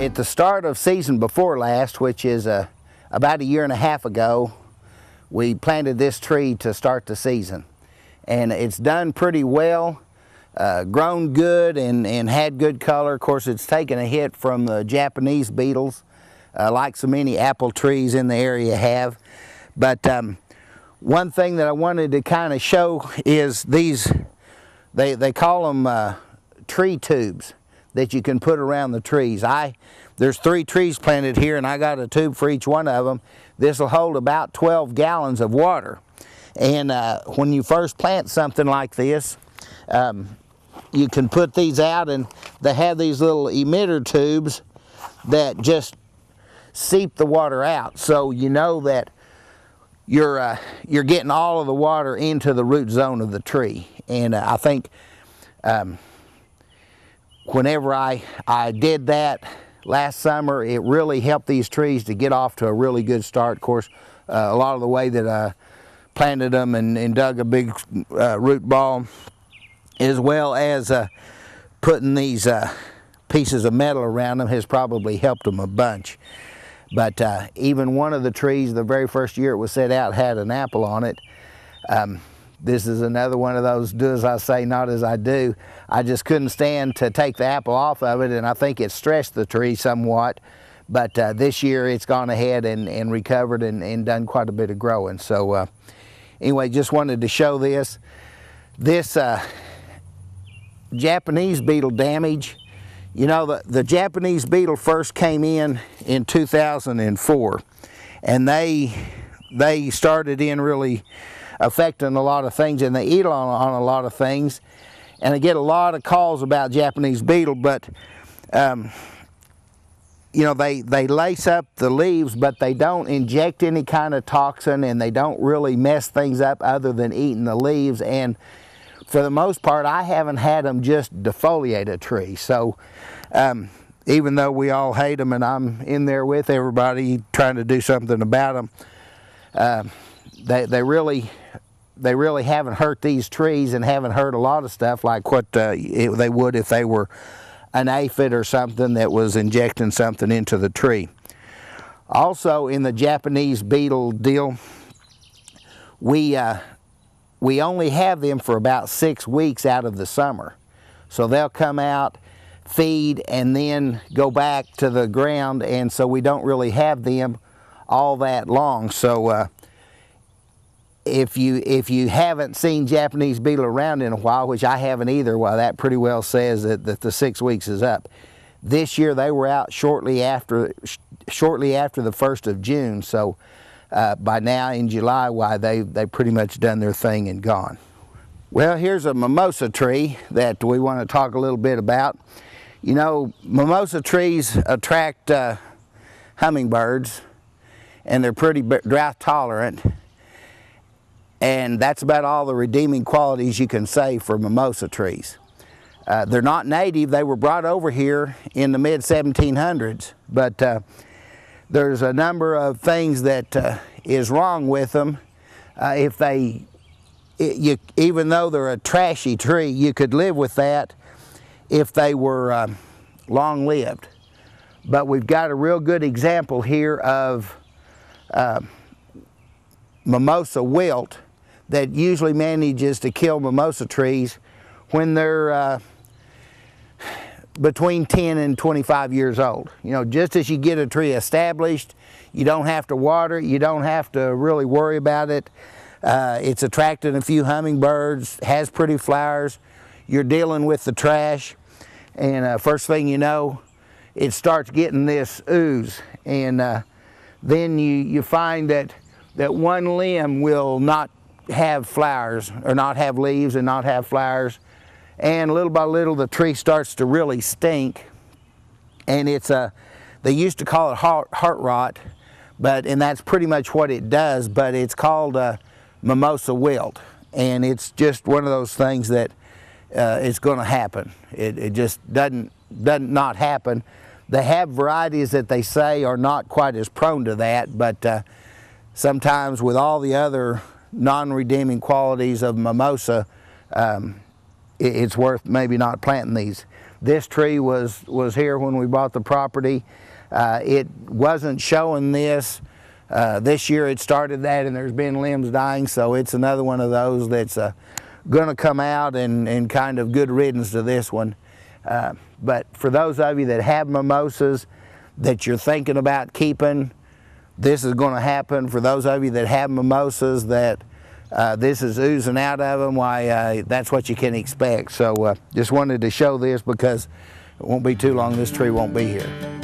At the start of season before last, which is about a year and a half ago, we planted this tree to start the season. And it's done pretty well, grown good and had good color. Of course, it's taken a hit from the Japanese beetles, like so many apple trees in the area have. But one thing that I wanted to kind of show is these, they call them tree tubes that you can put around the trees. There's 3 trees planted here, and I got a tube for each one of them. This will hold about 12 gallons of water. And when you first plant something like this, you can put these out, and they have these little emitter tubes that just seep the water out, so you know that you're getting all of the water into the root zone of the tree. And I think whenever I did that last summer, it really helped these trees to get off to a really good start. Of course, a lot of the way that I planted them and dug a big root ball, as well as putting these pieces of metal around them, has probably helped them a bunch. But even one of the trees, the very first year it was set out, had an apple on it. This is another one of those do as I say, not as I do. I just couldn't stand to take the apple off of it, and I think it stressed the tree somewhat. But this year it's gone ahead and recovered and done quite a bit of growing. So anyway, just wanted to show this. This Japanese beetle damage, you know, the Japanese beetle first came in 2004, and they started in really affecting a lot of things, and they eat on a lot of things. And I get a lot of calls about Japanese beetle, but you know, they lace up the leaves, but they don't inject any kind of toxin, and they don't really mess things up other than eating the leaves. And for the most part, I haven't had them just defoliate a tree. So even though we all hate them, and I'm in there with everybody trying to do something about them, they really haven't hurt these trees, and haven't hurt a lot of stuff like what they would if they were an aphid or something that was injecting something into the tree. Also, in the Japanese beetle deal, we only have them for about 6 weeks out of the summer. So they'll come out, feed, and then go back to the ground, and so we don't really have them all that long. So if you haven't seen Japanese beetle around in a while, which I haven't either, well, that pretty well says that the 6 weeks is up. This year they were out shortly after the 1st of June. So by now in July, why they pretty much done their thing and gone. Well, here's a mimosa tree that we want to talk a little bit about. You know, mimosa trees attract hummingbirds, and they're pretty drought tolerant. And that's about all the redeeming qualities you can say for mimosa trees. They're not native. They were brought over here in the mid-1700s, but there's a number of things that is wrong with them. Even though they're a trashy tree, you could live with that if they were long-lived. But we've got a real good example here of mimosa wilt that usually manages to kill mimosa trees when they're between 10 and 25 years old. You know, just as you get a tree established, you don't have to water it, you don't have to really worry about it. It's attracting a few hummingbirds, has pretty flowers, you're dealing with the trash, and first thing you know, it starts getting this ooze. And then you find that one limb will not have flowers, or not have leaves and not have flowers, and little by little the tree starts to really stink. And it's they used to call it heart rot, and that's pretty much what it does, but it's called mimosa wilt, and it's just one of those things that it's going to happen. It just doesn't not happen. They have varieties that they say are not quite as prone to that, but sometimes with all the other non-redeeming qualities of mimosa, it's worth maybe not planting these. This tree was here when we bought the property. It wasn't showing this. This year it started that, and there's been limbs dying, so it's another one of those that's going to come out, and kind of good riddance to this one. But for those of you that have mimosas that you're thinking about keeping, this is going to happen. For those of you that have mimosas that this is oozing out of them, why, that's what you can expect. So just wanted to show this because it won't be too long, this tree won't be here.